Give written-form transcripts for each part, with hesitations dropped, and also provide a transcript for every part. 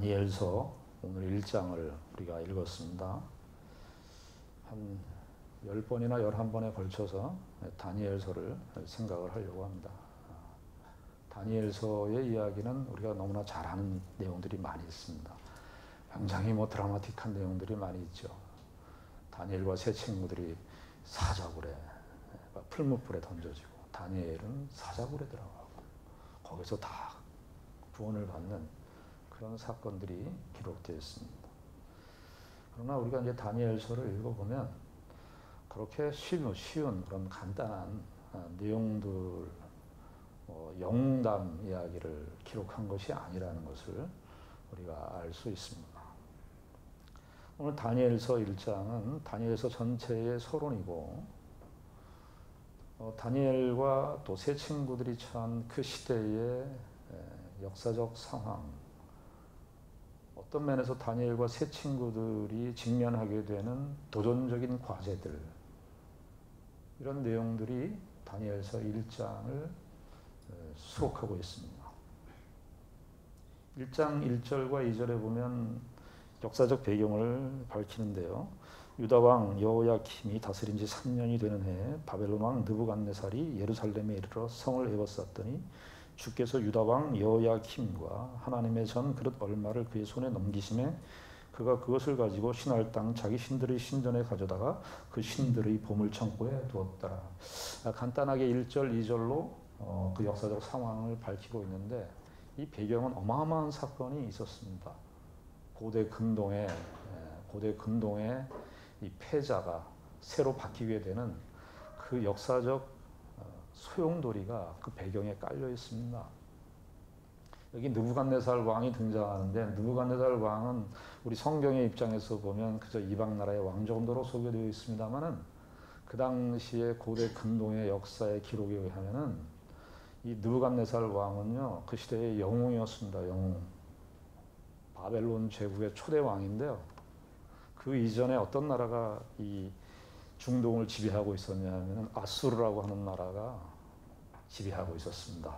다니엘서 오늘 1장을 우리가 읽었습니다. 한 10번이나 11번에 걸쳐서 다니엘서를 생각을 하려고 합니다. 다니엘서의 이야기는 우리가 너무나 잘 아는 내용들이 많이 있습니다. 굉장히 드라마틱한 내용들이 많이 있죠. 다니엘과 세 친구들이 사자굴에, 풀무불에 던져지고, 다니엘은 사자굴에 들어가고, 거기서 다 구원을 받는 그런 사건들이 기록되어 있습니다. 그러나 우리가 이제 다니엘서를 읽어보면 그렇게 쉬운 그런 간단한 내용들, 영웅담 이야기를 기록한 것이 아니라는 것을 우리가 알 수 있습니다. 오늘 다니엘서 1장은 다니엘서 전체의 서론이고, 다니엘과 또 세 친구들이 처한 그 시대의 역사적 상황, 어떤 면에서 다니엘과 세 친구들이 직면하게 되는 도전적인 과제들, 이런 내용들이 다니엘서 1장을 수록하고 있습니다. 1장 1절과 2절에 보면 역사적 배경을 밝히는데요. 유다 왕 여호야킴이 다스린 지 3년이 되는 해에 바벨론 왕 느부갓네살이 예루살렘에 이르러 성을 에워쌌더니 주께서 유다 왕 여호야킴과 하나님의 전 그릇 얼마를 그의 손에 넘기심에 그가 그것을 가지고 신할 땅 자기 신들의 신전에 가져다가 그 신들의 보물창고에 두었더라. 간단하게 1절, 2절로 그 역사적 상황을 밝히고 있는데, 이 배경은 어마어마한 사건이 있었습니다. 고대 근동의 이 패자가 새로 바뀌게 되는 그 역사적 소용돌이가 그 배경에 깔려 있습니다. 여기 느부갓네살 왕이 등장하는데, 느부갓네살 왕은 우리 성경의 입장에서 보면 그저 이방 나라의 왕 정도로 소개되어 있습니다만은, 그 당시에 고대 근동의 역사의 기록에 의하면은 이 느부갓네살 왕은요, 그 시대의 영웅이었습니다. 영웅. 바벨론 제국의 초대 왕인데요. 그 이전에 어떤 나라가 이 중동을 지배하고 있었냐면 아수르라고 하는 나라가 지배하고 있었습니다.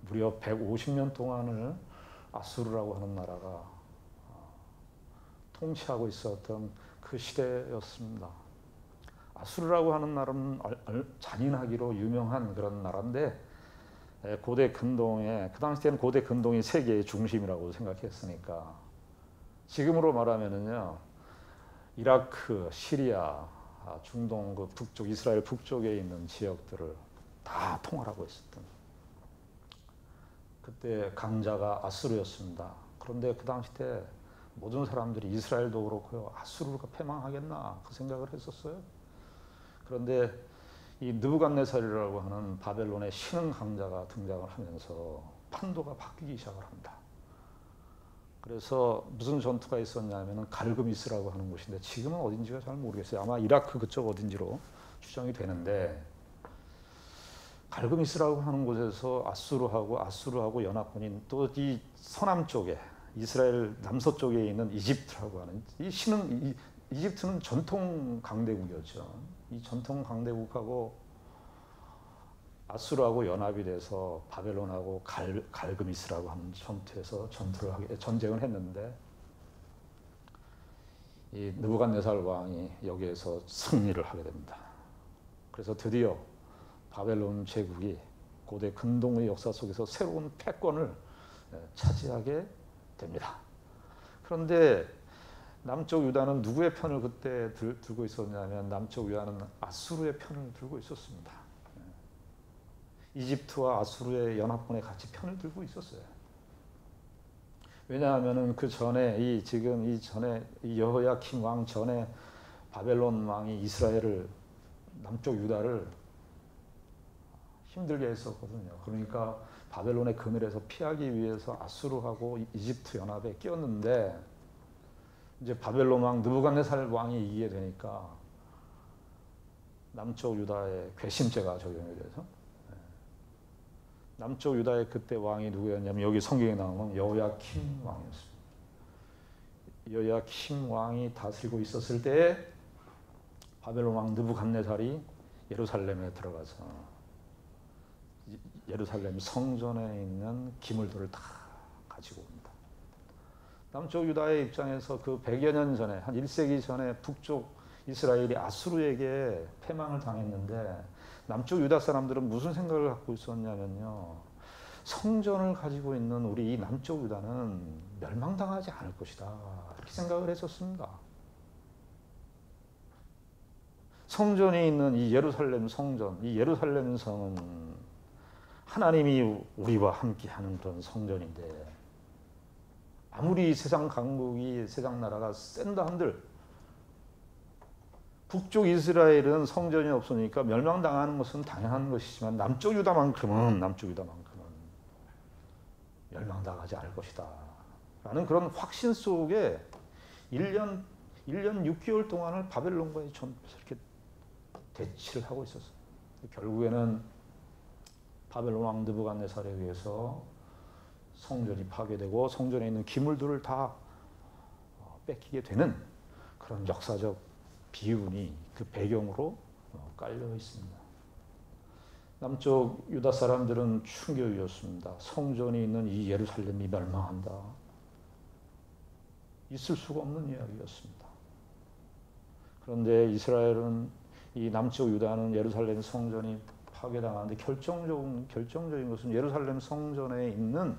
무려 150년 동안을 아수르라고 하는 나라가 통치하고 있었던 그 시대였습니다. 아수르라고 하는 나라는 잔인하기로 유명한 그런 나라인데, 고대 근동에, 그 당시에는 고대 근동이 세계의 중심이라고 생각했으니까, 지금으로 말하면은요, 이라크, 시리아, 중동 그 북쪽, 이스라엘 북쪽에 있는 지역들을 다 통할하고 있었던, 그때 강자가 아수르였습니다. 그런데 그 당시 때 모든 사람들이, 이스라엘도 그렇고요, 아수르가 패망하겠나 그 생각을 했었어요. 그런데 이 느부갓네살이라고 하는 바벨론의 신흥 강자가 등장을 하면서 판도가 바뀌기 시작을 합니다. 그래서 무슨 전투가 있었냐면 갈그미스라고 하는 곳인데, 지금은 어딘지가 잘 모르겠어요. 아마 이라크 그쪽 어딘지로 추정이 되는데, 갈그미스라고 하는 곳에서 아수르하고 연합군인, 또 이 서남 쪽에, 이스라엘 남서쪽에 있는 이집트라고 하는 이 신흥, 이집트는 전통 강대국이었죠. 이 전통 강대국하고 아수르하고 연합이 돼서 바벨론하고 갈그미스라고 하는 전투에서 전쟁을 했는데, 이 느부갓네살 왕이 여기에서 승리를 하게 됩니다. 그래서 드디어 바벨론 제국이 고대 근동의 역사 속에서 새로운 패권을 차지하게 됩니다. 그런데 남쪽 유다는 누구의 편을 그때 들고 있었냐면, 남쪽 유다는 아수르의 편을 들고 있었습니다. 이집트와 아수르의 연합군에 같이 편을 들고 있었어요. 왜냐하면은 그 전에 이 여호야킴 왕 전에 바벨론 왕이 이스라엘을, 남쪽 유다를 힘들게 했었거든요. 그러니까 바벨론의 그늘에서 피하기 위해서 아수르하고 이집트 연합에 끼었는데, 이제 바벨론 왕 느부갓네살 왕이 이기게 되니까 남쪽 유다에 괘씸죄가 적용이 돼서, 남쪽 유다의 그때 왕이 누구였냐면, 여기 성경에 나오는 여호야킴 왕이었습니다. 여호야킴 왕이 다스리고 있었을 때에 바벨론 왕 느부갓네살이 예루살렘에 들어가서 예루살렘 성전에 있는 기물들을 다 가지고 옵니다. 남쪽 유다의 입장에서 그 100여 년 전에, 한 1세기 전에 북쪽 이스라엘이 아수르에게 패망을 당했는데 남쪽 유다 사람들은 무슨 생각을 갖고 있었냐면요. 성전을 가지고 있는 우리 이 남쪽 유다는 멸망당하지 않을 것이다. 이렇게 생각을 했었습니다. 성전이 있는 이 예루살렘 성전, 이 예루살렘 성은 하나님이 우리와 함께하는 그런 성전인데 아무리 세상 강국이 세상 나라가 센다 한들 북쪽 이스라엘은 성전이 없으니까 멸망당하는 것은 당연한 것이지만 남쪽 유다만큼은 멸망당하지 않을 것이다 라는 그런 확신 속에 1년 6개월 동안을 바벨론과의 전투에서 이렇게 대치를 하고 있었어요. 결국에는 바벨론 왕 느부갓네살에 의해서 성전이 파괴되고 성전에 있는 기물들을 다 뺏기게 되는 그런 역사적 비운이 그 배경으로 깔려 있습니다. 남쪽 유다 사람들은 충격이었습니다. 성전이 있는 이 예루살렘이 멸망한다. 있을 수가 없는 이야기였습니다. 그런데 이스라엘은 이 남쪽 유다는 예루살렘 성전이 파괴당하는데 결정적인 것은 예루살렘 성전에 있는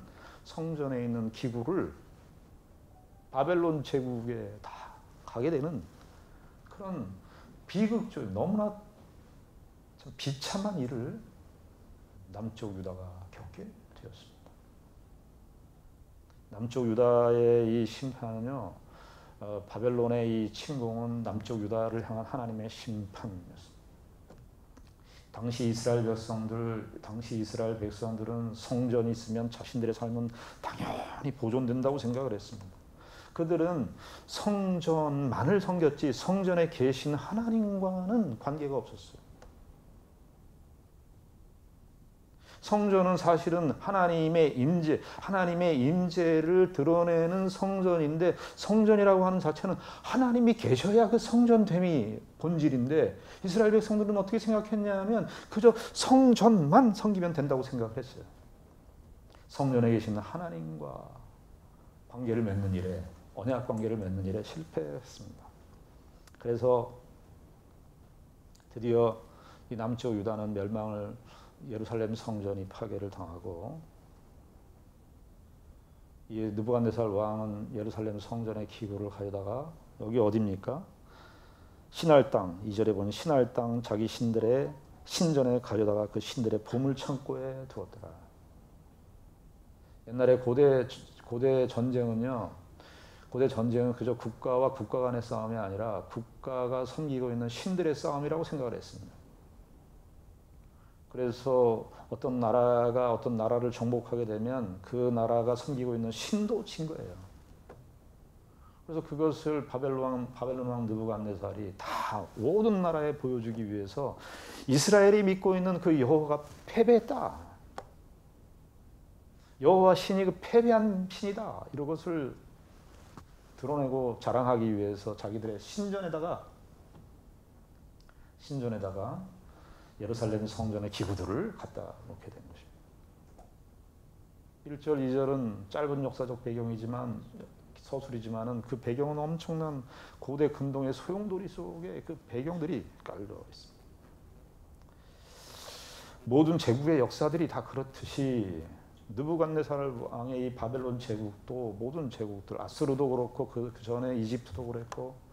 기구를 바벨론 제국에 다 가게 되는 그런 비극적 너무나 참 비참한 일을 남쪽 유다가 겪게 되었습니다. 남쪽 유다의 이 심판은요, 바벨론의 이 침공은 남쪽 유다를 향한 하나님의 심판이었습니다. 당시 이스라엘 백성들은 성전이 있으면 자신들의 삶은 당연히 보존된다고 생각을 했습니다. 그들은 성전만을 섬겼지 성전에 계신 하나님과는 관계가 없었어요. 성전은 사실은 하나님의 임재를 드러내는 성전인데 성전이라고 하는 자체는 하나님이 계셔야 그 성전됨이 본질인데 이스라엘 백성들은 어떻게 생각했냐면 그저 성전만 섬기면 된다고 생각을 했어요. 성전에 계시는 하나님과 관계를 맺는 일에 언약 관계를 맺는 일에 실패했습니다. 그래서 드디어 이 남쪽 유다는 예루살렘 성전이 파괴를 당하고 이 느부갓네살 왕은 예루살렘 성전의 기구를 가져다가 여기 어디입니까? 신할 땅, 2절에 보면 신할 땅 자기 신들의 신전에 가져다가 그 신들의 보물 창고에 두었더라. 옛날에 고대 전쟁은 그저 국가와 국가 간의 싸움이 아니라 국가가 섬기고 있는 신들의 싸움이라고 생각을 했습니다. 그래서 어떤 나라를 정복하게 되면 그 나라가 섬기고 있는 신도 친 거예요. 그래서 그것을 바벨론 왕 느부갓네살이 다 모든 나라에 보여주기 위해서 이스라엘이 믿고 있는 그 여호와가 패배했다. 여호와 신이 그 패배한 신이다. 이런 것을 드러내고 자랑하기 위해서 자기들의 신전에다가 예루살렘 성전의 기구들을 갖다 놓게 된 것입니다. 1절, 2절은 짧은 역사적 배경이지만 서술이지만은 그 배경은 엄청난 고대 근동의 소용돌이 속에 그 배경들이 깔려 있습니다. 모든 제국의 역사들이 다 그렇듯이 느부갓네살 왕의 이 바벨론 제국도 모든 제국들 아수르도 그렇고 그 전에 이집트도 그랬고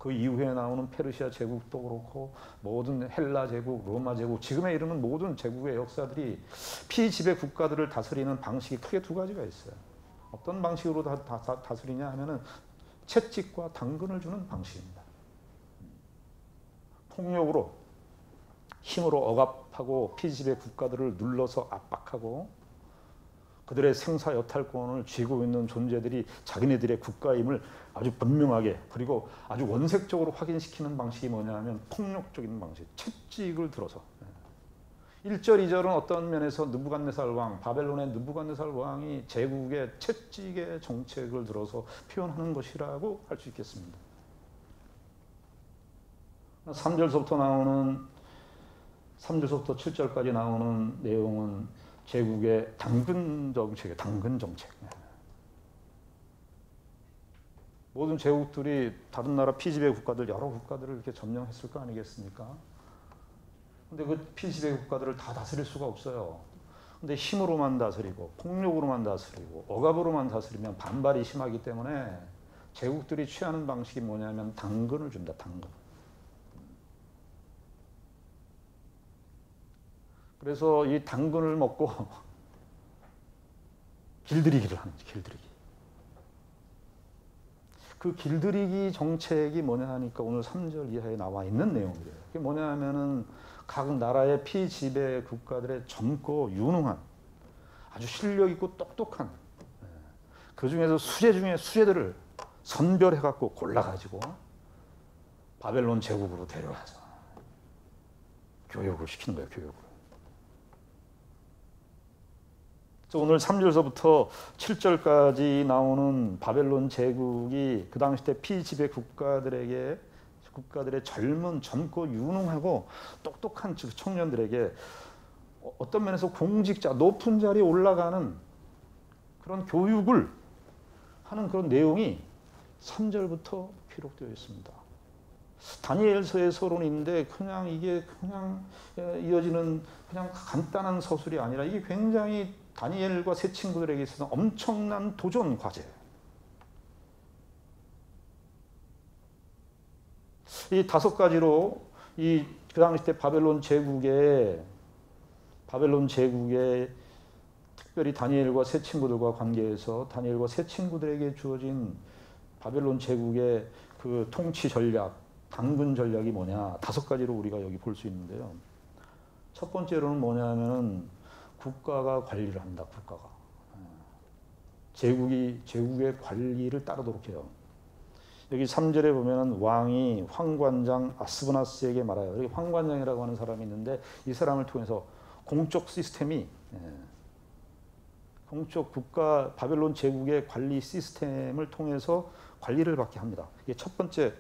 그 이후에 나오는 페르시아 제국도 그렇고 모든 헬라 제국, 로마 제국 지금에 이르는 모든 제국의 역사들이 피지배 국가들을 다스리는 방식이 크게 두 가지가 있어요. 어떤 방식으로 다스리냐 하면은 채찍과 당근을 주는 방식입니다. 폭력으로 힘으로 억압하고 피지배 국가들을 눌러서 압박하고 그들의 생사 여탈권을 쥐고 있는 존재들이 자기네들의 국가임을 아주 분명하게 그리고 아주 원색적으로 확인시키는 방식이 뭐냐면 폭력적인 방식, 채찍을 들어서 1절, 2절은 어떤 면에서 바벨론의 느부갓네살 왕이 제국의 채찍의 정책을 들어서 표현하는 것이라고 할 수 있겠습니다. 3절부터 7절까지 나오는 내용은 제국의 당근 정책. 모든 제국들이 다른 나라 피지배 국가들 여러 국가들을 이렇게 점령했을 거 아니겠습니까? 근데 그 피지배 국가들을 다 다스릴 수가 없어요. 근데 힘으로만 다스리고 폭력으로만 다스리고 억압으로만 다스리면 반발이 심하기 때문에 제국들이 취하는 방식이 뭐냐면 당근을 줍니다. 당근. 그래서 이 당근을 먹고 길들이기를 하는 거죠. 길들이기. 그 길들이기 정책이 뭐냐 하니까 오늘 3절 이하에 나와 있는 내용이래요. 그게 뭐냐 하면은 각 나라의 피지배 국가들의 젊고 유능한 아주 실력 있고 똑똑한 그 중에서 수재 중에 수재들을 선별해 갖고 골라 가지고 바벨론 제국으로 데려와서 교육을 시키는 거예요. 교육을. 오늘 3절서부터 7절까지 나오는 바벨론 제국이 그 당시 때 피지배 국가들의 젊고 유능하고 똑똑한 청년들에게 어떤 면에서 공직자, 높은 자리에 올라가는 그런 교육을 하는 그런 내용이 3절부터 기록되어 있습니다. 다니엘서의 서론인데 이게 그냥 이어지는 그냥 간단한 서술이 아니라 이게 굉장히 다니엘과 세 친구들에게 있어서 엄청난 도전 과제. 이 5가지로 그 당시 때 바벨론 제국의 특별히 다니엘과 세 친구들과 관계해서 다니엘과 세 친구들에게 주어진 바벨론 제국의 그 통치 전략, 당근 전략이 뭐냐 5가지로 우리가 여기 볼 수 있는데요. 첫 번째로는 뭐냐면은 국가가 관리를 한다. 국가가 제국의 관리를 따르도록 해요. 여기 3절에 보면 왕이 황관장 아스브나스에게 말하여. 여기 황관장이라고 하는 사람이 있는데 이 사람을 통해서 공적 시스템이 공적 국가 바벨론 제국의 관리 시스템을 통해서 관리를 받게 합니다. 이게 첫 번째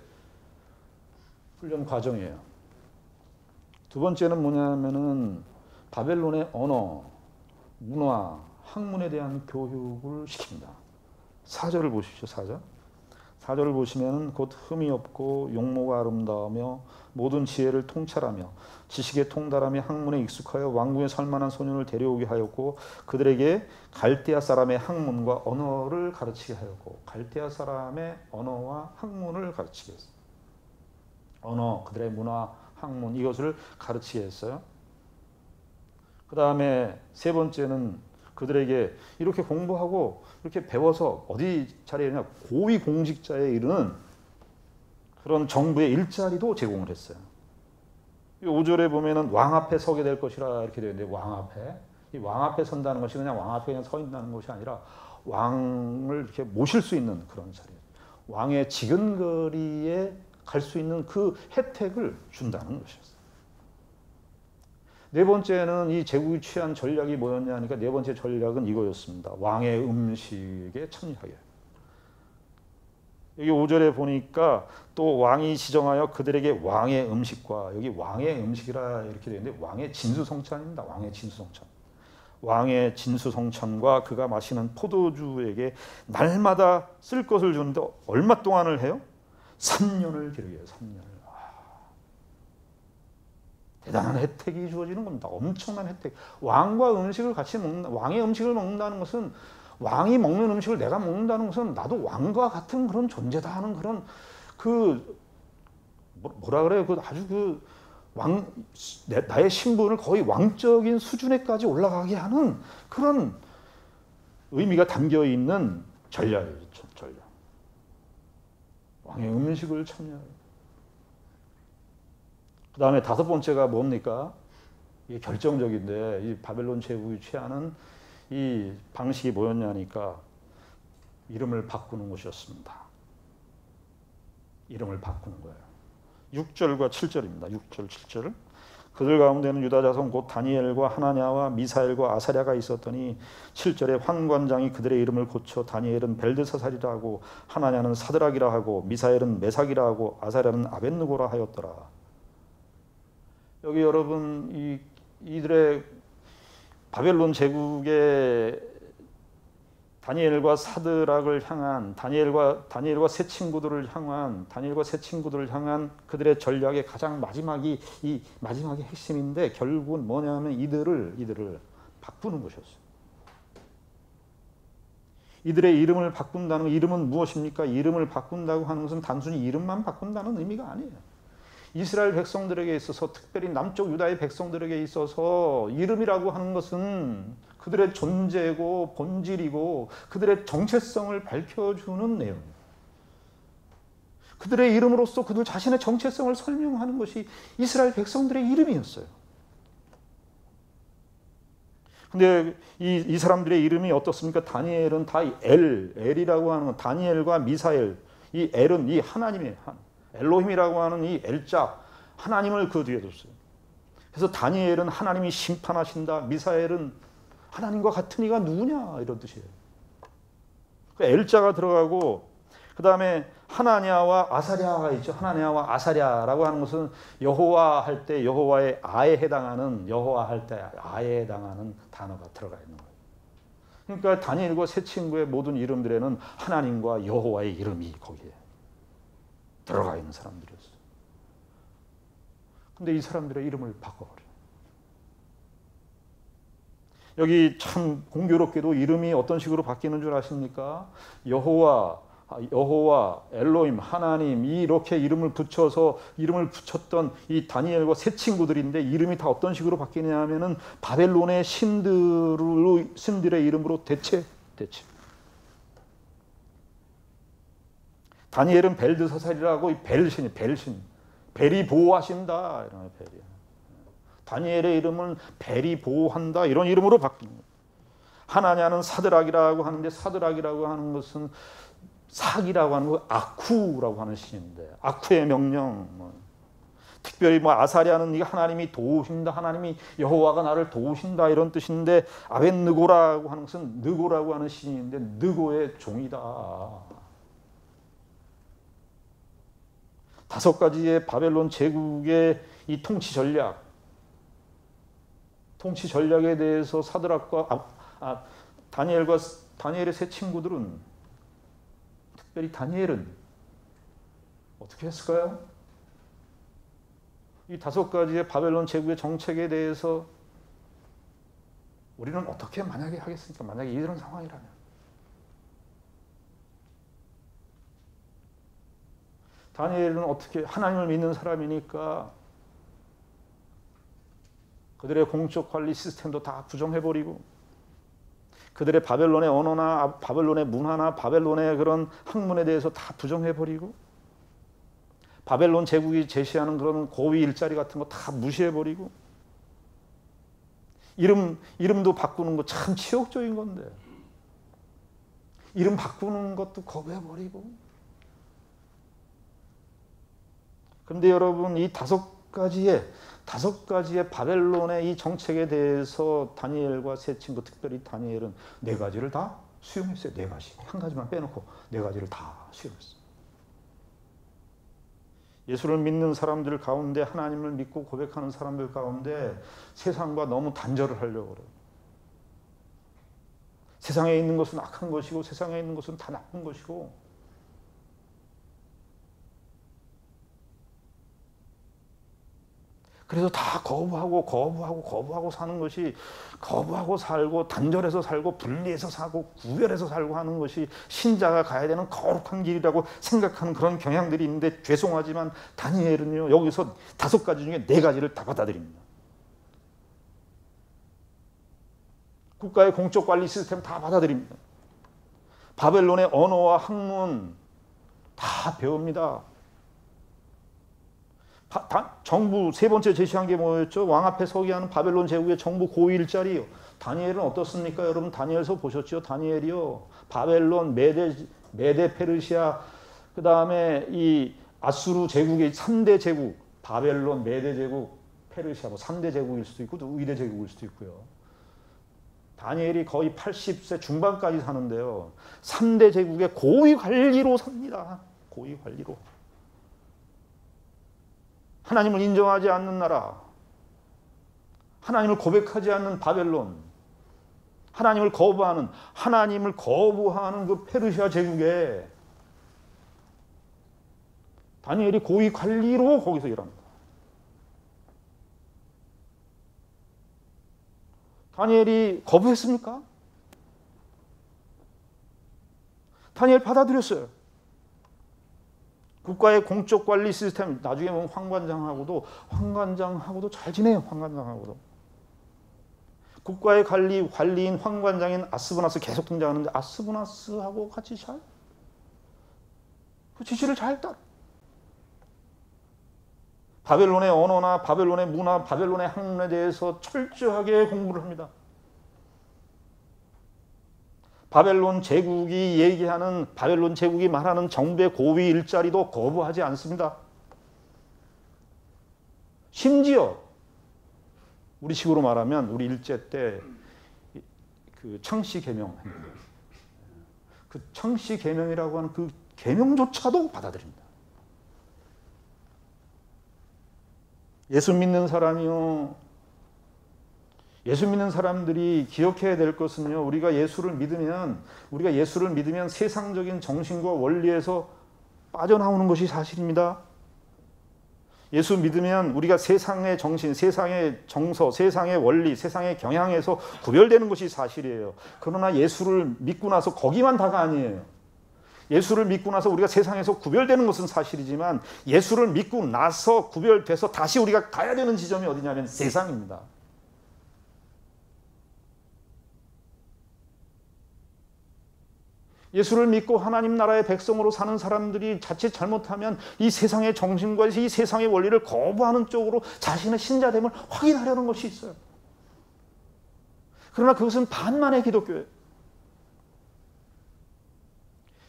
훈련 과정이에요. 두 번째는 뭐냐면은 바벨론의 언어, 문화, 학문에 대한 교육을 시킵니다. 4절을 보십시오. 4절을 보시면 곧 흠이 없고 용모가 아름다우며 모든 지혜를 통찰하며 지식에 통달하며 학문에 익숙하여 왕궁에 살만한 소년을 데려오게 하였고 그들에게 갈대아 사람의 학문과 언어를 가르치게 하였고 갈대아 사람의 언어와 학문을 가르치게 했어요. 언어, 그들의 문화, 학문 이것을 가르치게 했어요. 그 다음에 세 번째는 그들에게 이렇게 공부하고 이렇게 배워서 어디 자리에냐 고위 공직자에 이르는 그런 정부의 일자리도 제공을 했어요. 5절에 보면은 왕 앞에 서게 될 것이라 이렇게 되어 있는데 이 왕 앞에 선다는 것이 그냥 왕 앞에 그냥 서 있다는 것이 아니라 왕을 이렇게 모실 수 있는 그런 자리. 왕의 지근거리에 갈 수 있는 그 혜택을 준다는 것이었어요. 네 번째는 이 제국이 취한 전략이 뭐였냐 하니까 네 번째 전략은 이거였습니다. 왕의 음식에 참여하게. 여기 5절에 보니까 또 왕이 지정하여 그들에게 왕의 음식과 여기 왕의 음식이라 이렇게 되어 있는데 왕의 진수성찬입니다. 왕의 진수성찬. 왕의 진수성찬과 그가 마시는 포도주에게 날마다 쓸 것을 주는데 얼마 동안을 해요? 3년을 기록해요. 3년을. 대단한 혜택이 주어지는 겁니다. 엄청난 혜택. 왕과 음식을 같이 왕의 음식을 먹는다는 것은 왕이 먹는 음식을 내가 먹는다는 것은 나도 왕과 같은 그런 존재다 하는 그런 뭐라 그래요? 아주 나의 신분을 거의 왕적인 수준에까지 올라가게 하는 그런 의미가 담겨 있는 전략이에요. 전략. 왕의 음식을 참여해요. 그 다음에 5번째가 뭡니까? 이게 결정적인데 이 바벨론 제국이 취하는 이 방식이 뭐였냐니까 이름을 바꾸는 것이었습니다. 이름을 바꾸는 거예요. 6절과 7절입니다. 6절, 7절. 그들 가운데는 유다 자손 곧 다니엘과 하나냐와 미사엘과 아사랴가 있었더니 7절에 환관장이 그들의 이름을 고쳐 다니엘은 벨드사살이라 하고 하나냐는 사드락이라 하고 미사엘은 메삭이라 하고 아사랴는 아벳느고라 하였더라. 여기 여러분 이들의 바벨론 제국의 다니엘과 사드락을 향한 다니엘과 세 친구들을 향한 그들의 전략의 가장 마지막이 이 마지막의 핵심인데 결국은 뭐냐면 이들을 바꾸는 것이었어요. 이들의 이름을 바꾼다는 이름은 무엇입니까? 이름을 바꾼다고 하는 것은 단순히 이름만 바꾼다는 의미가 아니에요. 이스라엘 백성들에게 있어서 특별히 남쪽 유다의 백성들에게 있어서 이름이라고 하는 것은 그들의 존재고 본질이고 그들의 정체성을 밝혀주는 내용이에요. 그들의 이름으로써 그들 자신의 정체성을 설명하는 것이 이스라엘 백성들의 이름이었어요. 근데 이 사람들의 이름이 어떻습니까? 다니엘은 다 엘이라고 하는 다니엘과 미사엘, 이 엘은 이 하나님의 엘로힘이라고 하는 이 엘자 하나님을 그 뒤에 뒀어요. 그래서 다니엘은 하나님이 심판하신다. 미사엘은 하나님과 같은 이가 누구냐 이런 뜻이에요. 그 엘자가 들어가고 그 다음에 하나냐와 아사랴가 있죠. 하나냐와 아사랴라고 하는 것은 여호와 할 때 여호와의 아에 해당하는 단어가 들어가 있는 거예요. 그러니까 다니엘과 세 친구의 모든 이름들에는 하나님과 여호와의 이름이 거기에 들어가 있는 사람들이었어요. 근데 이 사람들의 이름을 바꿔버려요. 여기 참 공교롭게도 이름이 어떤 식으로 바뀌는 줄 아십니까? 여호와, 엘로힘, 하나님 이렇게 이름을 붙였던 이 다니엘과 세 친구들인데 이름이 다 어떤 식으로 바뀌냐 하면은 바벨론의 신들의 이름으로 대체. 다니엘은 벨드사살이라고 벨이 보호하신다 이런 벨이. 다니엘의 이름은 벨이 보호한다 이런 이름으로 바뀌는 거예요. 하나냐는 사드락이라고 하는데 사드락이라고 하는 것은 사기라고 하는 거 아쿠라고 하는 신인데 아쿠의 명령 특별히 아사랴는 이 하나님이 도우신다 하나님이 여호와가 나를 도우신다 이런 뜻인데 아벤느고라고 하는 것은 느고라고 하는 신인데 느고의 종이다. 5가지의 바벨론 제국의 이 통치 전략에 대해서 사드락과 다니엘의 세 친구들은 특별히 다니엘은 어떻게 했을까요? 이 5가지의 바벨론 제국의 정책에 대해서 우리는 어떻게 만약에 하겠습니까? 만약에 이런 상황이라면 다니엘은 어떻게 하나님을 믿는 사람이니까 그들의 공적 관리 시스템도 다 부정해버리고 그들의 바벨론의 언어나 바벨론의 문화나 바벨론의 그런 학문에 대해서 다 부정해버리고 바벨론 제국이 제시하는 그런 고위 일자리 같은 거 다 무시해버리고 이름도 바꾸는 거 참 치욕적인 건데 이름 바꾸는 것도 거부해버리고 그런데 여러분 이 5가지의 바벨론의 이 정책에 대해서 다니엘과 세 친구 특별히 다니엘은 4가지를 다 수용했어요. 4가지. 한 가지만 빼놓고 4가지를 다 수용했어요. 예수를 믿는 사람들 가운데 하나님을 믿고 고백하는 사람들 가운데 세상과 너무 단절을 하려고 그래요. 세상에 있는 것은 악한 것이고 세상에 있는 것은 다 나쁜 것이고 그래서 다 거부하고 사는 것이 거부하고 살고 단절해서 살고 분리해서 살고 구별해서 살고 하는 것이 신자가 가야 되는 거룩한 길이라고 생각하는 그런 경향들이 있는데 죄송하지만 다니엘은요 여기서 5가지 중에 4가지를 다 받아들입니다. 국가의 공적 관리 시스템 다 받아들입니다. 바벨론의 언어와 학문 다 배웁니다. 정부 3번째 제시한 게 뭐였죠? 왕 앞에 서게 하는 바벨론 제국의 정부 고위 일자리요. 다니엘은 어떻습니까? 여러분 다니엘서 보셨죠? 다니엘이요. 바벨론, 메데 페르시아, 그 다음에 이 아수르 제국의 3대 제국, 바벨론, 메데 제국, 페르시아 3대 제국일 수도 있고 2대 제국일 수도 있고요. 다니엘이 거의 80세 중반까지 사는데요. 3대 제국의 고위 관리로 삽니다. 고위 관리로. 하나님을 인정하지 않는 나라, 하나님을 고백하지 않는 바벨론, 하나님을 거부하는 그 페르시아 제국에 다니엘이 고위 관리로 거기서 일합니다. 다니엘이 거부했습니까? 다니엘 받아들였어요. 국가의 공적 관리 시스템, 나중에 보면 황관장하고도 잘 지내요. 황관장하고도. 국가의 관리인 황관장인 아스브나스 계속 등장하는데 아스브나스하고 같이 그 지시를 잘 따라. 바벨론의 언어나 바벨론의 문화, 바벨론의 학문에 대해서 철저하게 공부를 합니다. 바벨론 제국이 말하는 정부의 고위 일자리도 거부하지 않습니다. 심지어 우리 식으로 말하면 우리 일제 때 그 청씨 계명, 그 청씨 계명이라고 하는 그 계명조차도 받아들입니다. 예수 믿는 사람들이 기억해야 될 것은요, 우리가 예수를 믿으면 세상적인 정신과 원리에서 빠져나오는 것이 사실입니다. 예수 믿으면 우리가 세상의 정신, 세상의 정서, 세상의 원리, 세상의 경향에서 구별되는 것이 사실이에요. 그러나 예수를 믿고 나서 거기만 다가 아니에요. 예수를 믿고 나서 우리가 세상에서 구별되는 것은 사실이지만 예수를 믿고 나서 구별돼서 다시 우리가 가야 되는 지점이 어디냐면 세상입니다. 예수를 믿고 하나님 나라의 백성으로 사는 사람들이 자칫 잘못하면 이 세상의 정신과 이 세상의 원리를 거부하는 쪽으로 자신의 신자됨을 확인하려는 것이 있어요. 그러나 그것은 반만의 기독교예요.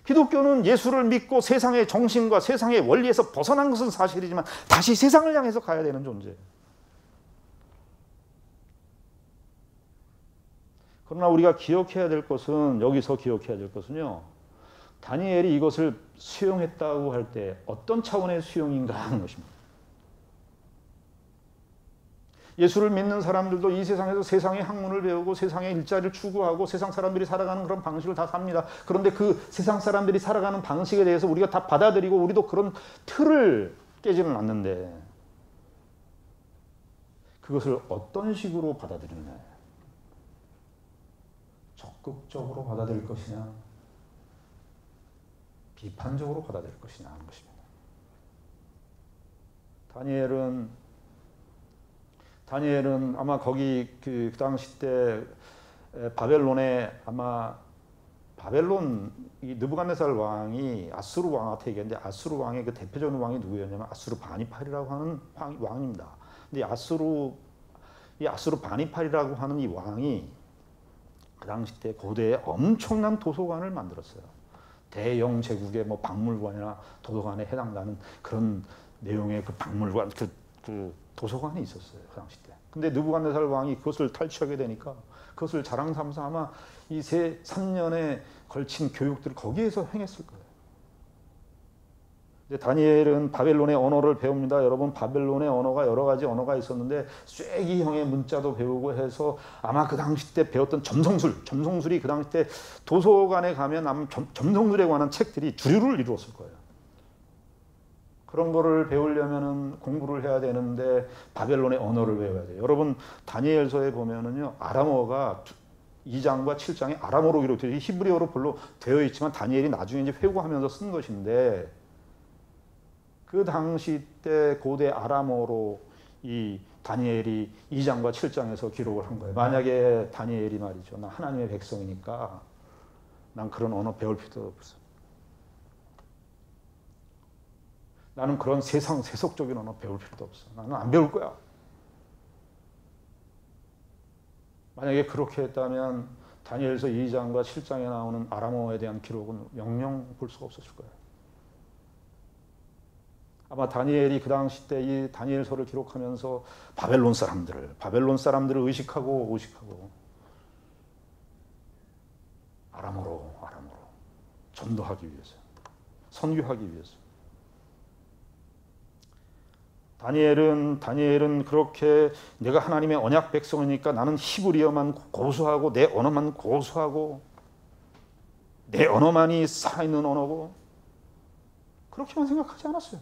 기독교는 예수를 믿고 세상의 정신과 세상의 원리에서 벗어난 것은 사실이지만 다시 세상을 향해서 가야 되는 존재예요. 그러나 우리가 여기서 기억해야 될 것은요, 다니엘이 이것을 수용했다고 할 때 어떤 차원의 수용인가 하는 것입니다. 예수를 믿는 사람들도 이 세상에서 세상의 학문을 배우고 세상의 일자리를 추구하고 세상 사람들이 살아가는 그런 방식을 다 삽니다. 그런데 그 세상 사람들이 살아가는 방식에 대해서 우리가 다 받아들이고 우리도 그런 틀을 깨지는 않는데 그것을 어떤 식으로 받아들이느냐. 적극적으로 받아들일 것이냐, 비판적으로 받아들일 것이냐 하는 것입니다. 다니엘은 아마 거기 그 당시 때 바벨론에 이 느부갓네살 왕이 아수르 왕한테 얘기했는데 아수르 왕의 그 대표적인 왕이 누구였냐면 아수르 바니팔이라고 하는 왕입니다. 근데 이 아수르 바니팔이라고 하는 이 왕이 그 당시 때 고대에 엄청난 도서관을 만들었어요. 대영 제국의 박물관이나 도서관에 해당나는 그런 내용의 그 박물관, 그 도서관이 있었어요. 그 당시 때. 근데 느부갓네살 왕이 그것을 탈취하게 되니까 그것을 자랑 삼아서 아마 이 3년에 걸친 교육들을 거기에서 행했을 거예요. 다니엘은 바벨론의 언어를 배웁니다. 여러분, 바벨론의 언어가 여러 가지 언어가 있었는데 쐐기형의 문자도 배우고 해서 아마 그 당시 때 배웠던 점성술이 그 당시 때 도서관에 가면 아마 점성술에 관한 책들이 주류를 이루었을 거예요. 그런 거를 배우려면은 공부를 해야 되는데 바벨론의 언어를 배워야 돼요. 여러분, 다니엘서에 보면은요, 아람어가 2장과 7장에 아람어로 기록되어 히브리어로 별로 되어 있지만 다니엘이 나중에 이제 회고하면서 쓴 것인데 그 당시 때 고대 아람어로 이 다니엘이 2장과 7장에서 기록을 한 거예요. 만약에 다니엘이 말이죠, 나 하나님의 백성이니까 난 그런 언어 배울 필요도 없어. 나는 그런 세속적인 언어 배울 필요도 없어. 나는 안 배울 거야. 만약에 그렇게 했다면 다니엘서 2장과 7장에 나오는 아람어에 대한 기록은 영영 볼 수가 없었을 거예요. 아마 다니엘이 그 당시 때 이 다니엘서를 기록하면서 바벨론 사람들을 의식하고 아람어로 전도하기 위해서, 선교하기 위해서. 다니엘은 그렇게 내가 하나님의 언약 백성이니까 나는 히브리어만 고수하고 내 언어만 고수하고 내 언어만이 살아있는 언어고 그렇게만 생각하지 않았어요.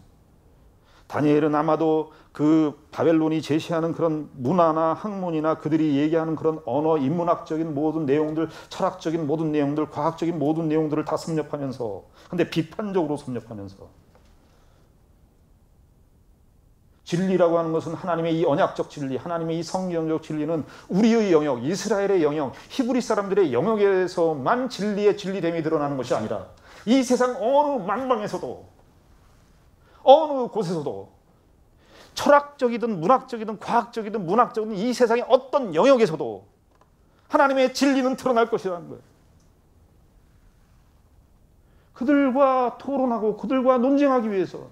다니엘은 아마도 그 바벨론이 제시하는 그런 문화나 학문이나 그들이 얘기하는 그런 언어, 인문학적인 모든 내용들, 철학적인 모든 내용들, 과학적인 모든 내용들을 다 섭렵하면서, 근데 비판적으로 섭렵하면서, 진리라고 하는 것은 하나님의 이 언약적 진리, 하나님의 이 성경적 진리는 우리의 영역, 이스라엘의 영역, 히브리 사람들의 영역에서만 진리의 진리됨이 드러나는 것이 아니라 이 세상 어느 만방에서도 어느 곳에서도 철학적이든 문학적이든 과학적이든 문학적이든 이 세상의 어떤 영역에서도 하나님의 진리는 드러날 것이라는 거예요. 그들과 토론하고 그들과 논쟁하기 위해서,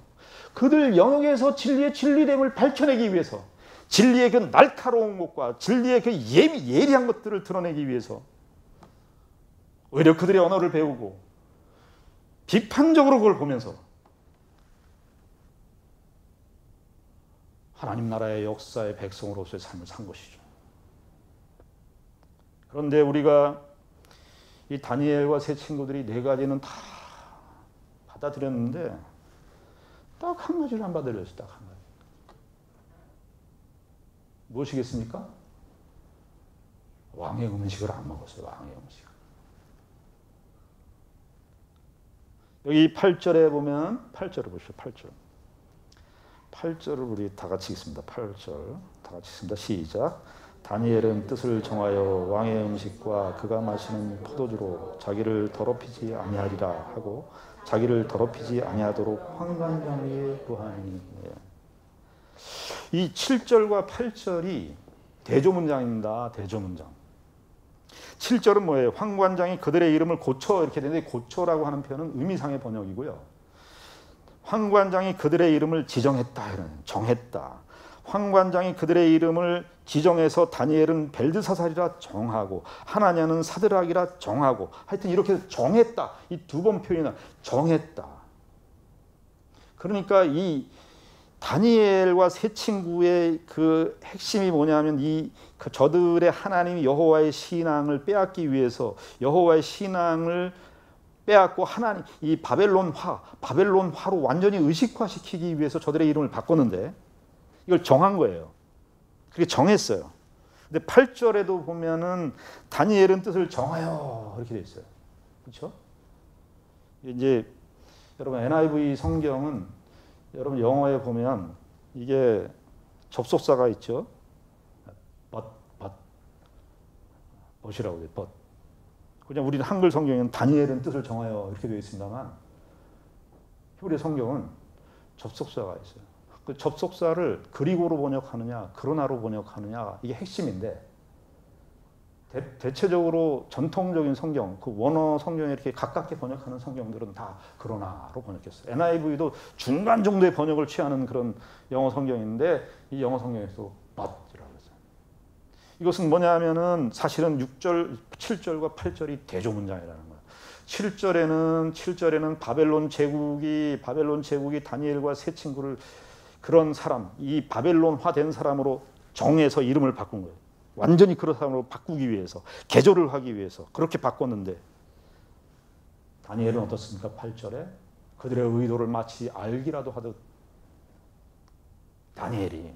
그들 영역에서 진리의 진리됨을 밝혀내기 위해서, 진리의 그 날카로운 것과 진리의 그 예리한 것들을 드러내기 위해서 오히려 그들의 언어를 배우고 비판적으로 그걸 보면서 하나님 나라의 역사의 백성으로서의 삶을 산 것이죠. 그런데 우리가 이 다니엘과 세 친구들이 네 가지는 다 받아들였는데 딱 한 가지를 안 받아들였어요. 딱 한 가지. 무엇이겠습니까? 왕의 음식을 안 먹었어요. 왕의 음식. 여기 8절에 보면 8절을 보시죠. 8절을 우리 다 같이 읽습니다. 8절 다 같이 읽습니다. 시작. 다니엘은 뜻을 정하여 왕의 음식과 그가 마시는 포도주로 자기를 더럽히지 아니하리라 하고 자기를 더럽히지 아니하도록 환관장에게 구하니. 이 7절과 8절이 대조문장입니다. 대조문장. 7절은 뭐예요? 환관장이 그들의 이름을 고쳐 이렇게 되는데 고쳐라고 하는 표현은 의미상의 번역이고요. 환관장이 그들의 이름을 지정했다. 정했다. 환관장이 그들의 이름을 지정해서 다니엘은 벨드사살이라 정하고 하나냐는 사드락이라 정하고 하여튼 이렇게 정했다. 이 두 번 표현이나 정했다. 그러니까 이 다니엘과 세 친구의 그 핵심이 뭐냐면 그 저들의 하나님 여호와의 신앙을 빼앗기 위해서 여호와의 신앙을 빼앗고 하나님 이 바벨론화로 완전히 의식화시키기 위해서 저들의 이름을 바꿨는데 이걸 정한 거예요. 그렇게 정했어요. 근데 8절에도 보면은 다니엘은 뜻을 정하여 이렇게 돼 있어요. 그렇죠? 이제 여러분 NIV 성경은 여러분 영어에 보면 이게 접속사가 있죠. but이라고 해요. but. 그냥 우리는 한글 성경에는 다니엘은 뜻을 정하여 이렇게 되어 있습니다만 히브리 성경은 접속사가 있어요. 그 접속사를 그리고로 번역하느냐 그로나로 번역하느냐 이게 핵심인데 대체적으로 전통적인 성경, 그 원어 성경에 이렇게 가깝게 번역하는 성경들은 다 그로나로 번역했어요. NIV도 중간 정도의 번역을 취하는 그런 영어 성경인데 이 영어 성경에서 but이라고 했어요. 이것은 뭐냐면은 사실은 6절, 7절과 8절이 대조문장이라는 거예요. 7절에는 바벨론 제국이 다니엘과 세 친구를 그런 사람, 이 바벨론화된 사람으로 정해서 이름을 바꾼 거예요. 완전히 그런 사람으로 바꾸기 위해서, 개조를 하기 위해서 그렇게 바꿨는데 다니엘은 어떻습니까? 8절에 그들의 의도를 마치 알기라도 하듯 다니엘이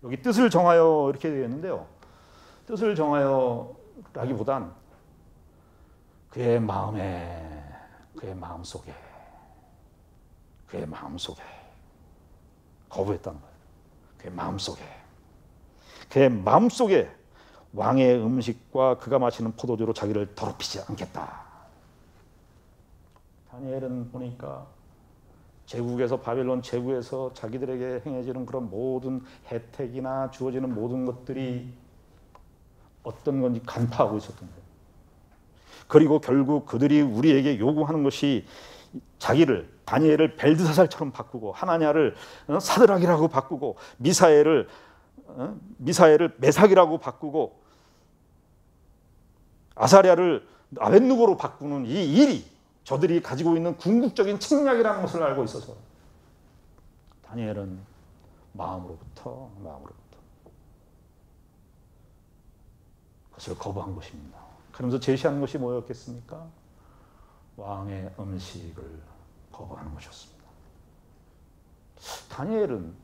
여기 뜻을 정하여 이렇게 되어 있는데요. 뜻을 정하여라기보단 그의 마음속에 거부했다는 거예요. 그의 마음속에 왕의 음식과 그가 마시는 포도주로 자기를 더럽히지 않겠다. 다니엘은 보니까 바벨론 제국에서 자기들에게 행해지는 그런 모든 혜택이나 주어지는 모든 것들이 어떤 건지 간파하고 있었던 거예요. 그리고 결국 그들이 우리에게 요구하는 것이 다니엘을 벨드사살처럼 바꾸고 하나냐를 사드락이라고 바꾸고 미사엘을 메삭이라고 바꾸고 아사랴를 아벳느고로 바꾸는 이 일이 저들이 가지고 있는 궁극적인 책략이라는 것을 알고 있어서 다니엘은 마음으로부터 그것을 거부한 것입니다. 그러면서 제시한 것이 뭐였겠습니까? 왕의 음식을 거부하는 것이었습니다. 다니엘은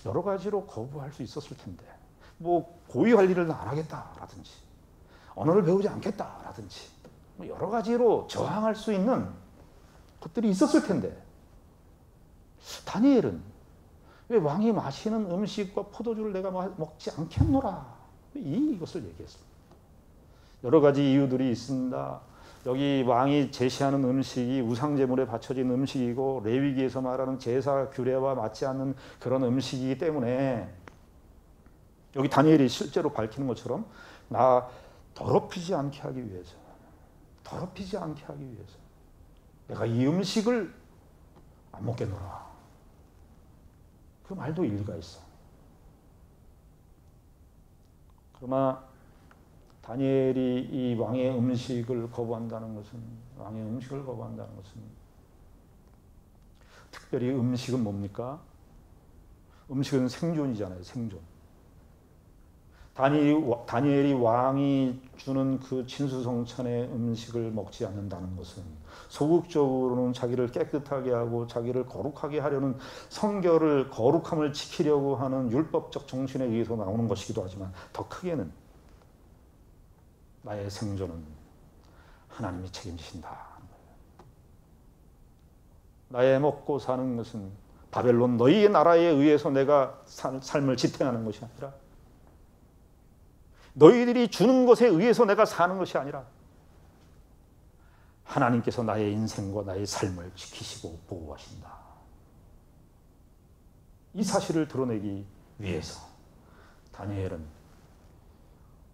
여러 가지로 거부할 수 있었을 텐데, 뭐 고위 관리를 안 하겠다라든지, 언어를 배우지 않겠다라든지, 여러 가지로 저항할 수 있는 것들이 있었을 텐데, 다니엘은 왜 왕이 마시는 음식과 포도주를 내가 먹지 않겠노라, 이것을 얘기했습니다. 여러 가지 이유들이 있습니다. 여기 왕이 제시하는 음식이 우상제물에 바쳐진 음식이고 레위기에서 말하는 제사 규례와 맞지 않는 그런 음식이기 때문에, 여기 다니엘이 실제로 밝히는 것처럼 나 더럽히지 않게 하기 위해서, 내가 이 음식을 안 먹겠노라. 그 말도 일리가 있어. 그러나 다니엘이 이 왕의 음식을 거부한다는 것은, 특별히 음식은 뭡니까? 음식은 생존이잖아요. 생존. 다니엘이 왕이 주는 그 진수성찬의 음식을 먹지 않는다는 것은 소극적으로는 자기를 깨끗하게 하고 자기를 거룩하게 하려는, 성결을, 거룩함을 지키려고 하는 율법적 정신에 의해서 나오는 것이기도 하지만, 더 크게는 나의 생존은 하나님이 책임지신다. 나의 먹고 사는 것은 바벨론 너희의 나라에 의해서 내가 삶을 지탱하는 것이 아니라, 너희들이 주는 것에 의해서 내가 사는 것이 아니라, 하나님께서 나의 인생과 나의 삶을 지키시고 보호하신다. 이 사실을 드러내기 위해서 다니엘은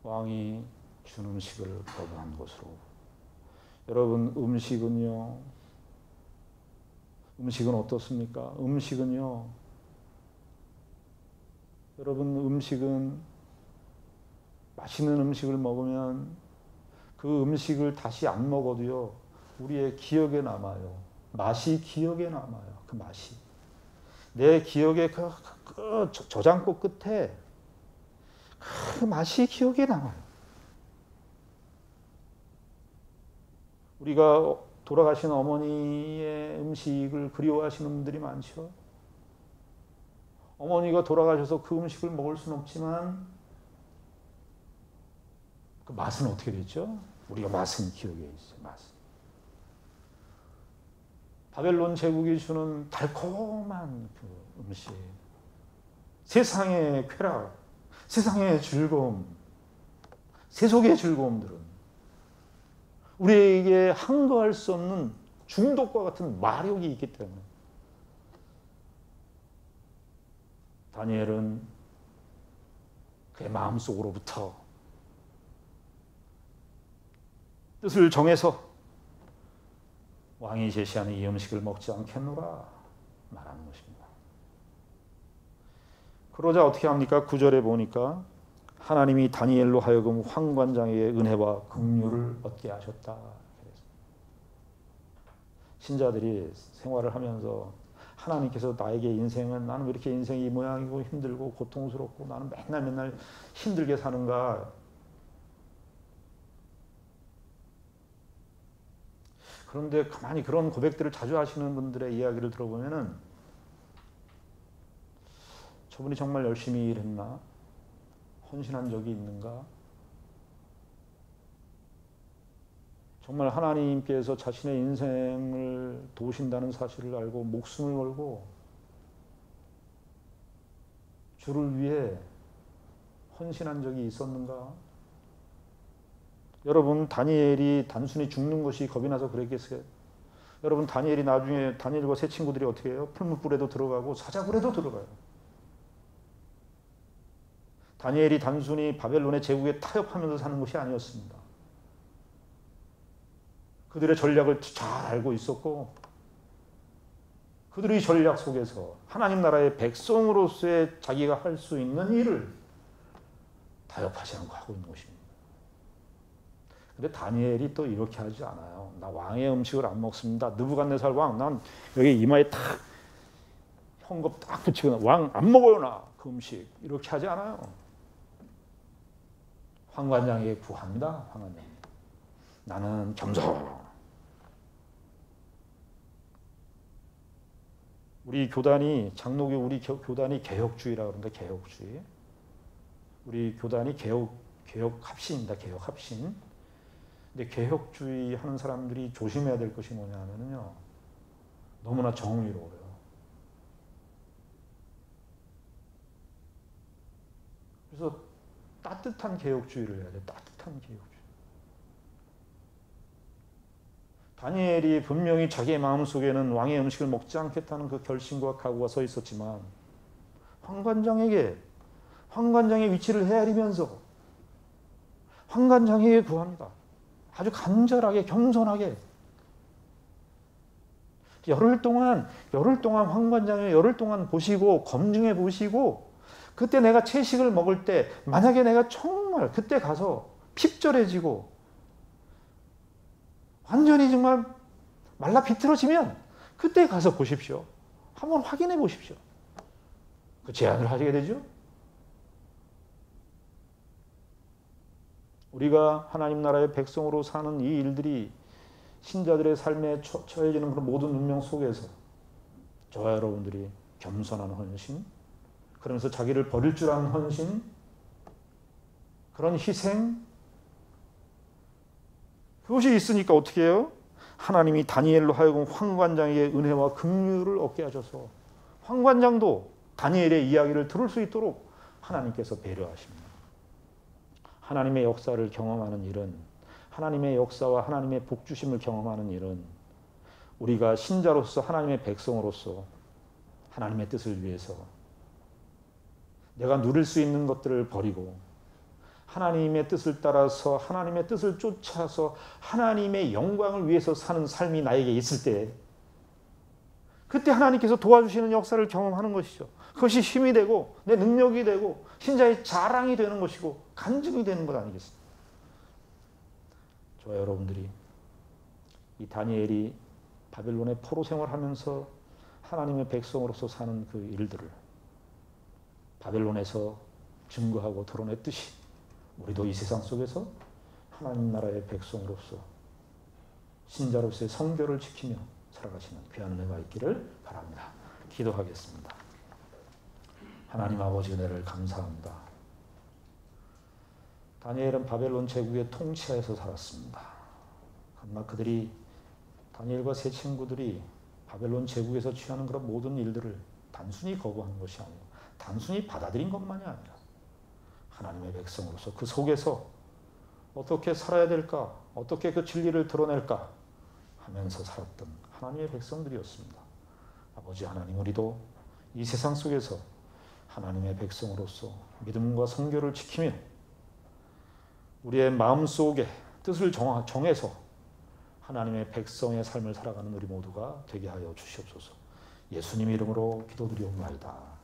왕이 준 음식을 거부한 것으로. 여러분, 음식은 어떻습니까? 여러분, 맛있는 음식을 먹으면 그 음식을 다시 안 먹어도요, 우리의 기억에 남아요. 맛이 기억에 남아요. 그 맛이. 내 기억의 그 저장고 끝에 그 맛이 기억에 남아요. 우리가 돌아가신 어머니의 음식을 그리워하시는 분들이 많죠. 어머니가 돌아가셔서 그 음식을 먹을 수는 없지만 그 맛은 어떻게 됐죠? 우리가 맛은 기억에 있어요. 맛은. 바벨론 제국이 주는 달콤한 그 음식, 세상의 쾌락, 세상의 즐거움, 세속의 즐거움들은 우리에게 항거할 수 없는 중독과 같은 마력이 있기 때문에, 다니엘은 그의 마음속으로부터 뜻을 정해서 왕이 제시하는 이 음식을 먹지 않겠노라 말하는 것입니다. 그러자 어떻게 합니까? 9절에 보니까 하나님이 다니엘로 하여금 황관장에게 은혜와 긍휼을 얻게 하셨다. 신자들이 생활을 하면서 하나님께서 나에게 나는 왜 이렇게 인생이 이 모양이고 힘들고 고통스럽고 나는 맨날 힘들게 사는가. 그런데 가만히 그런 고백들을 자주 하시는 분들의 이야기를 들어보면은, 저분이 정말 열심히 일했나? 헌신한 적이 있는가? 정말 하나님께서 자신의 인생을 도우신다는 사실을 알고 목숨을 걸고 주를 위해 헌신한 적이 있었는가? 여러분, 다니엘이 단순히 죽는 것이 겁이 나서 그랬겠어요? 여러분, 다니엘이 나중에 다니엘과 세 친구들이 어떻게 해요? 풀무불에도 들어가고 사자굴에도 들어가요. 다니엘이 단순히 바벨론의 제국에 타협하면서 사는 것이 아니었습니다. 그들의 전략을 잘 알고 있었고, 그들의 전략 속에서 하나님 나라의 백성으로서의 자기가 할 수 있는 일을 타협하지 않고 하고 있는 것입니다. 근데 다니엘이 또 이렇게 하지 않아요. 나 왕의 음식을 안 먹습니다. 느부갓네살 왕, 난 여기 이마에 탁 헝겊 딱 붙이거나 왕 안 먹어요 나 그 음식 이렇게 하지 않아요. 황관장에게 구합니다. 황관장. 나는 겸손. 우리 교단이 장로교 우리 교단이 개혁주의라 그러는데 개혁주의. 우리 교단이 개혁합신입니다. 개혁합신. 근데 개혁주의 하는 사람들이 조심해야 될 것이 뭐냐면요. 너무나 정의로워요. 그래서 따뜻한 개혁주의를 해야 돼. 따뜻한 개혁주의. 다니엘이 분명히 자기의 마음속에는 왕의 음식을 먹지 않겠다는 그 결심과 각오가 서 있었지만 황관장의 위치를 헤아리면서 황관장에게 구합니다. 아주 간절하게 겸손하게 열흘 동안 황관장을 열흘 동안 보시고 검증해 보시고 그때 내가 채식을 먹을 때 만약에 내가 정말 그때 가서 핍절해지고 완전히 정말 말라 비틀어지면 그때 가서 보십시오. 한번 확인해 보십시오. 그 제안을 하시게 되죠. 우리가 하나님 나라의 백성으로 사는 이 일들이 신자들의 삶에 처해지는 그런 모든 운명 속에서 저와 여러분들이 겸손한 헌신, 그러면서 자기를 버릴 줄 아는 헌신, 그런 희생, 그것이 있으니까 어떻게 해요? 하나님이 다니엘로 하여금 황관장에게 은혜와 긍휼을 얻게 하셔서 황관장도 다니엘의 이야기를 들을 수 있도록 하나님께서 배려하십니다. 하나님의 역사를 경험하는 일은, 하나님의 역사와 하나님의 복주심을 경험하는 일은 우리가 신자로서 하나님의 백성으로서 하나님의 뜻을 위해서 내가 누릴 수 있는 것들을 버리고 하나님의 뜻을 따라서 하나님의 뜻을 쫓아서 하나님의 영광을 위해서 사는 삶이 나에게 있을 때 그때 하나님께서 도와주시는 역사를 경험하는 것이죠. 그것이 힘이 되고 내 능력이 되고 신자의 자랑이 되는 것이고 간증이 되는 것 아니겠습니까? 저와 여러분들이 이 다니엘이 바벨론의 포로 생활하면서 하나님의 백성으로서 사는 그 일들을 바벨론에서 증거하고 드러냈듯이 우리도 이 세상 속에서 하나님 나라의 백성으로서 신자로서의 성결을 지키며 살아가시는 귀한 은혜가 있기를 바랍니다. 기도하겠습니다. 하나님 아버지 은혜를 감사합니다. 다니엘은 바벨론 제국의 통치하에서 살았습니다. 그러나 그들이 다니엘과 세 친구들이 바벨론 제국에서 취하는 그런 모든 일들을 단순히 거부한 것이 아니고 단순히 받아들인 것만이 아니라 하나님의 백성으로서 그 속에서 어떻게 살아야 될까, 어떻게 그 진리를 드러낼까 하면서 살았던 하나님의 백성들이었습니다. 아버지 하나님, 우리도 이 세상 속에서 하나님의 백성으로서 믿음과 성결을 지키며 우리의 마음속에 뜻을 정해서 하나님의 백성의 삶을 살아가는 우리 모두가 되게 하여 주시옵소서. 예수님 이름으로 기도드리옵나이다.